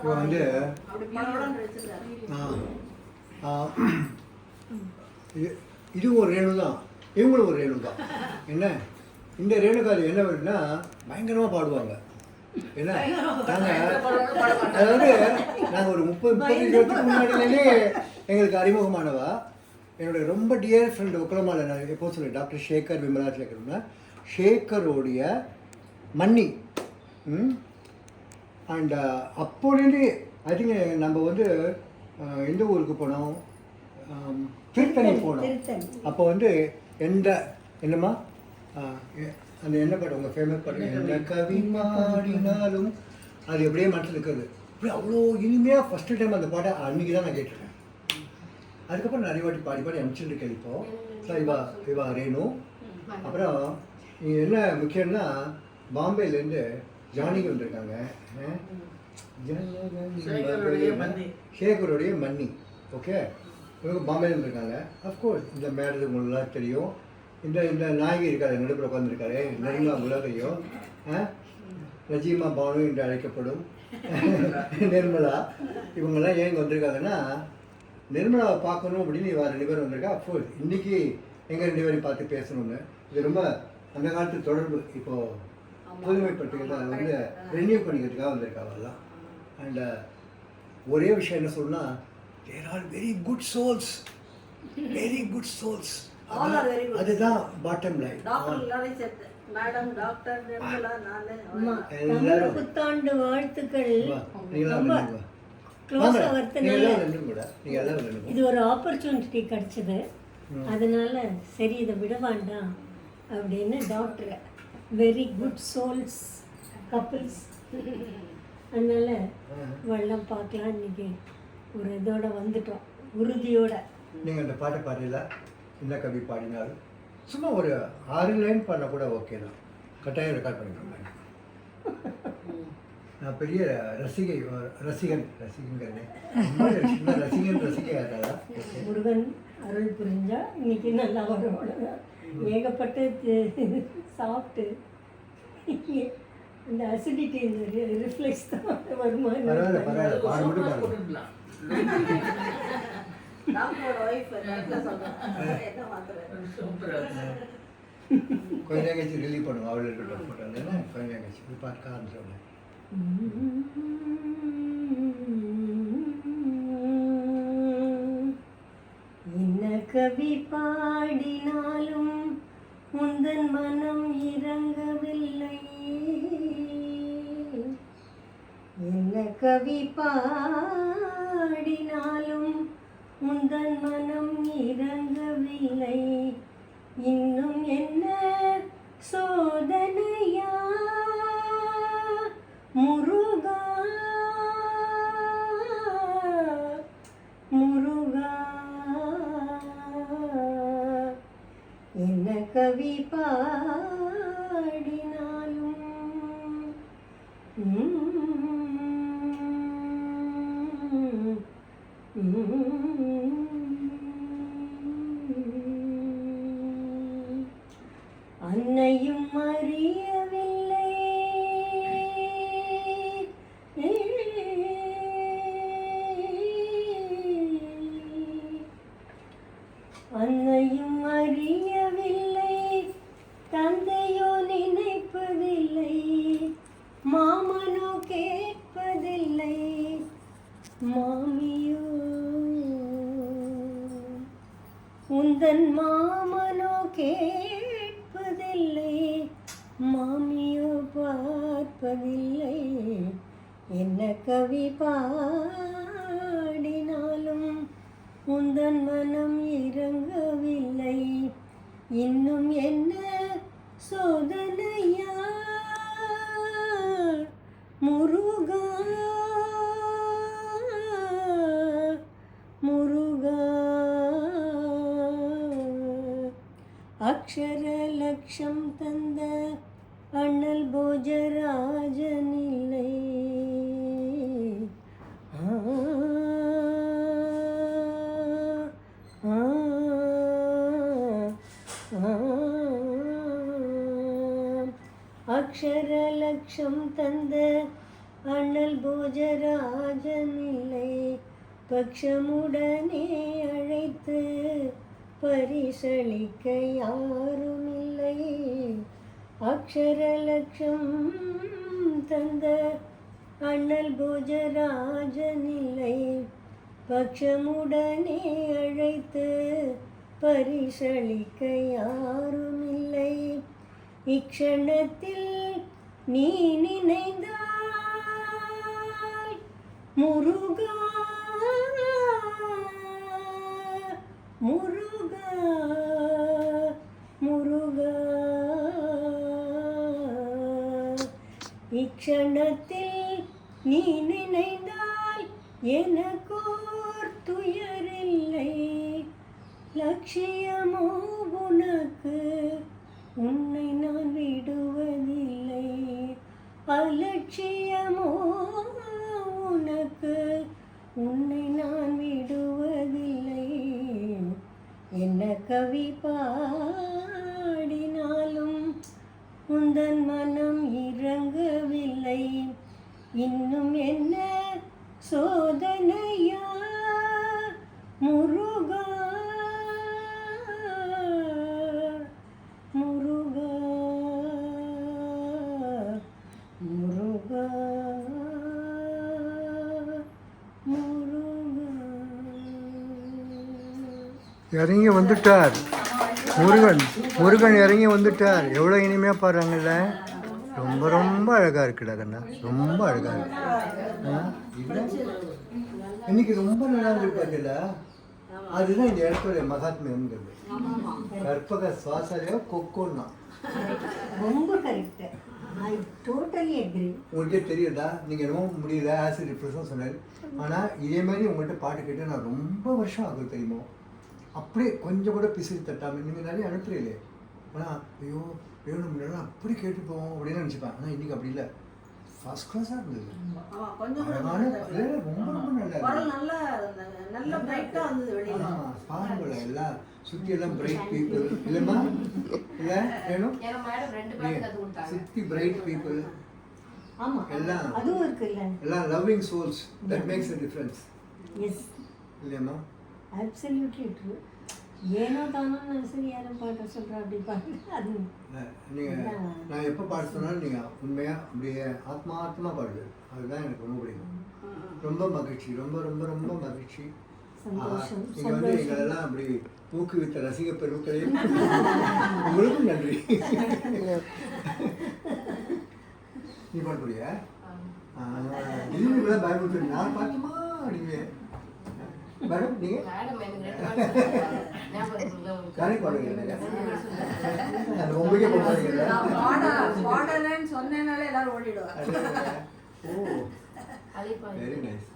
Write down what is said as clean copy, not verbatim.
இவன் வந்து இது ஒரு ரேணு தான், இவங்களும் ஒரு ரேணு தான். என்ன இந்த ரேணுகாது என்ன வேணும்னா பயங்கரமாக பாடுவாங்க. ஏன்னா அதாவது நாங்கள் ஒரு 30-35 வருஷத்துக்கு முன்னாடியிலே எங்களுக்கு அறிமுகமானவா. என்னுடைய ரொம்ப டியர் ஃப்ரெண்டு உக்கலமாவில் நான் எப்போ சொல்லுவேன், டாக்டர் சேகர் விமலா சேகர்னா ஷேக்கருடைய மன்னி. அண்ட் அப்போலேருந்து ஐ திங்க் நம்ம வந்து எந்த ஊருக்கு போனோம், திருத்தணி போனோம். அப்போ வந்து என்னம்மா அந்த என்ன பாட்டு உங்கள் ஃபேமஸ் பாட்டு, என்ன கவி பாடினாலும் அது எப்படியே மனசில் இருக்கிறது. இப்படி அவ்வளோ இனிமையாக ஃபஸ்ட்டு டைம் அந்த பாட்டை அன்றைக்கி தான் நான் கேட்டிருக்கேன். அதுக்கப்புறம் நிறைய வாட்டி பாடி அனுப்பிச்சுருக்கேன். இப்போது இவா ரேணு. அப்புறம் என்ன முக்கியம்னா பாம்பேலேருந்து ஜானகி வந்திருக்காங்க, சேகருடைய மன்னி. ஓகே, இவங்க பாம்பேல இருக்காங்க. அஃப்கோர்ஸ் இந்த மேடல் உங்களுக்குலாம் தெரியும். இந்த நாயகி இருக்காரு, நடுப்புற உட்காந்துருக்காரு, நரிமா உங்களா தெரியும். ரஜிமா பானு என்று அழைக்கப்படும் நிர்மலா. இவங்கெல்லாம் ஏங்க வந்திருக்காங்கன்னா நிர்மலாவை பார்க்கணும் அப்படின்னு இவா 2 பேரும் வந்திருக்கா. அஃப்கோர்ஸ் இன்றைக்கி எங்கள் 2 பேரையும் பார்த்து பேசணுங்க. இது ரொம்ப அந்த காலத்து தொடர்பு. இப்போது புதுமைப்பட்டுகள் அதை வந்து ரெனியூ பண்ணிக்கிறதுக்காக வந்திருக்காங்கலாம். அண்ட் ஒரே விஷயம் என்ன சொல்லணும்னா, there are very good souls, very good souls. அதுதான் பாட்டம் லைன். எல்லாரும் புத்தாண்டு வாழ்த்துக்கள். இது ஒரு ஆப்பர்ச்சுனிட்டி கிடைச்சது, அதனால சரி இதை விட வேண்டாம் அப்படின்னு doctor very good souls couples, அதனால வெள்ளம் பார்க்கலாம் இன்னைக்கு ஒரு இதோட வந்துட்டோம், உறுதியோட. நீங்கள் அந்த பாட்டை பாடல, என்ன கவி பாடினாலும் சும்மா ஒரு 6 லைன் பண்ண கூட ஓகே தான். கட்டாயம் ரெக்கார்ட் பண்ணிக்கோங்க. நான் பெரிய ரசிகன் ரசிகையாட்டாளா. முருகன் அருள் புரிஞ்சா இன்னைக்கு நல்லா வரும். ஏகப்பட்ட சாப்பிட்டு இந்த அசிடிட்டி ரிஃப்ளெக்ஸ் தான் வருமா. பரவாயில்ல பரவாயில்ல, பாட மட்டும் பாருங்க. கொஞ்ச நேரம் கழிச்சு ரிலீவ் பண்ணுவோம். அவள் இருக்கட்டும் போட்டாங்க. கொஞ்ச நேரம் கழிச்சு பார்க்க ஆரம்பிச்சோம். என்ன கவி பாடினாலும் உந்தன் மனம் இறங்கவில்லை. என்ன கவி பாடினாலும் உந்தன் மனம் இறங்கவில்லை. இன்னும் என்ன சோதனையா முருகா முருகா. என்ன கவி பாடினாலும் அன்னையும் அறியவில்லை, அன்னையும் அறியவில்லை, தந்தையோ நினைப்பதில்லை, மாமனோ கேட்பதில்லை, மாமியோ உந்தன் மாமனோ கேட்பதில்லை, மாமியோ பார்ப்பதில்லை. என்ன கவி பாடினாலும் உந்தன் மனம் இறங்கவில்லை. இன்னும் என்ன சோதனையா முருகா முருகா. அக்ஷர லட்சம் தந்த அண்ணல் போஜராஜனில்லை. அக்ஷர லட்சம் தந்த அண்ணல் போஜராஜனில்லை, பக்ஷமுடனே அழைத்து பரிசளிக்க யாருமில்லை. அக்ஷரலட்சம் தந்த அண்ணல் போஜராஜனில்லை, பக்ஷமுடனே அழைத்து பரிசளிக்க யாருமில்லை. இக்ஷணத்தில் நீ நினைந்தால் முருகா முருகா முருகா, இக்ஷணத்தில் நீ நினைந்தால் எனக்கோர் துயரில்லை. லட்சியமோ உனக்கு உன்னை நான் விடுவதில்லை, அலட்சியமோ உனக்கு உன்னை நான் விடுவதில்லை. என்ன கவி பாடினாலும் உந்தன் மனம் இறங்கவில்லை. இன்னும் என்ன சோதனையா முருகா முருகா முருகா முருகா. இறங்கி வந்துட்டார் முருகன். முருகன் இறங்கி வந்துட்டார். எவ்வளோ இனிமையாக பாடுறாங்கல்ல. ரொம்ப ரொம்ப அழகாக இருக்குடா கண்ணா, ரொம்ப அழகாக இருக்கு. இன்னைக்கு ரொம்ப நல்லா இருக்கு பார்த்தல. அதுதான் இந்த இடத்தோட மகாத்மியம்ங்கிறது. கற்பக சுவாசாலையோ கொக்கோன்னா ரொம்ப கரெக்டு. I totally agri. உங்கள்கிட்ட தெரியுதா, நீங்கள் என்னமோ முடியல ஆசிட் ரிப்ரெஷன் சொன்னார். ஆனால் இதே மாதிரி உங்கள்கிட்ட பாட்டு கேட்டு நான் ரொம்ப வருஷம் ஆகும் தெரியுமோ. அப்படியே கொஞ்சம் கூட பிசிறு தட்டாமல் நீங்கள் நிறைய அனுப்புறீங்களே. ஆனால் ஐயோ வேணும் முன்னாடி அப்படி கேட்டுப்போம் அப்படின்னு நினச்சிப்பேன். ஆனால் இன்றைக்கி அப்படி இல்லை, ஃபர்ஸ்ட் கிளாஸாக இருந்தது. அழகான ரொம்ப ரொம்ப நல்லா பாருங்களேன். எல்லாம் சுற்றி எல்லாம் பிரைட் பீப்புள் இல்லைம்மா, இல்லை வேணும் சுற்றி பிரைட் பீப்புள் எல்லாம் அதுவும் இருக்குல்ல, எல்லாம் loving souls. That makes a difference. Yes இல்லையம்மா, அப்சல்யூட்லி ட்ரூ. ஏனோ தானோ நான் சரி யாரும் பாட்ட சொல்கிறேன் அப்படி பாட்டு. அது நீங்கள் நான் எப்போ பாட சொன்னாலும் நீங்கள் உண்மையாக அப்படியே ஆத்மார்த்தமாக பாடுவேன். அதுதான் எனக்கு ரொம்ப பிடிக்கும். ரொம்ப மகிழ்ச்சி, ரொம்ப ரொம்ப ரொம்ப மகிழ்ச்சி. நீங்கள் வந்து எங்களெல்லாம் அப்படி ஊக்குவித்த ரசிக பெருமக்களையும் உங்களுக்கும் நன்றி. நீ பாடக்கூடிய இதுதான் பயன்படுத்த நான் பார்த்துமா அப்படிங்க மேடம். நீங்கள் நானே பாடுவீங்க, அது உங்களுக்கே பாடலன்னு சொன்னேனாலே எல்லாரும் ஓடிடுவாங்க. ஓ வெரி நைஸ்.